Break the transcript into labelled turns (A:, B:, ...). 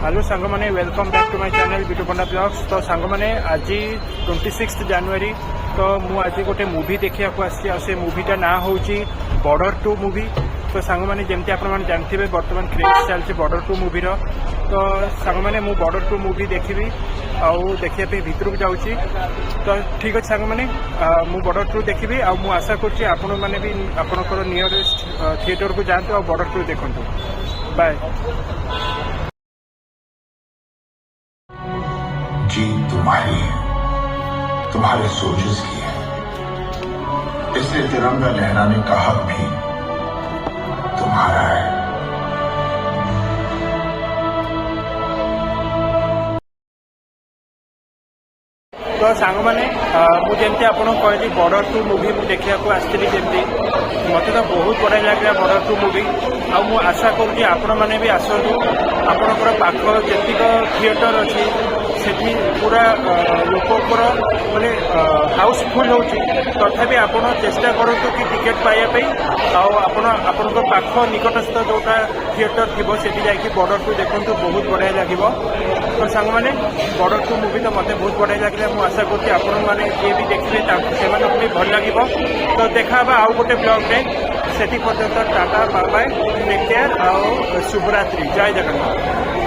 A: Hello सांग मैंने welcome back to my channel Bitu Panda blogs. तो सांग मैंने आज 26 जनवरी तो मु आज गोटे मूवी देखा से मूवीटा ना हूँ बॉर्डर 2 मूवी। तो सांग मैंने जमती आप जानते बर्तमान क्रेज चलती बॉर्डर 2 मूवी तो सांग मैंने मु बॉर्डर 2 मूवी देखी आउ देखिया भितर को जाऊँगी। तो ठीक अच्छे सांग मैंने मु बॉर्डर 2 देखी आशा करुँच आपण मैंने भी आपंकर नियरेस्ट थिएटर को जातु और बॉर्डर 2 देखूँ। बाय।
B: जीत तुम्हारी है, तुम्हारे सोचेस की है, इसलिए तिरंगा लहराने का हक भी तुम्हारा है।
A: तो सांग मैंने मुझे आपको कहली बॉर्डर 2 मूवी मुझे देखा आसती जमी मत तो बहुत बढ़िया लगे बॉर्डर 2 मूवी आशा करुँच आपण मैंने भी आसतु आपंकर पाख जी थिएटर अच्छी से पूरा लोकर माने हाउसफुल हो तथापि आप चेष्टा करूँ कि टिकेट पाइबापी आपण पाख निकटस्थ जोटा थिएटर थी से बॉर्डर 2 देखूँ बहुत बढ़िया लगे। तो सांग मैंने बॉर्डर 2 मूवी तो मत बहुत बढ़िया लगे आशा करुँच आपण मैंने जी भी देखिए से भी भल लगे। तो देखा आउ गोटे ब्लॉग से पर्यंत टाटा बाय बाय टेक केयर आउ शुभरात्रि जय जगन्नाथ।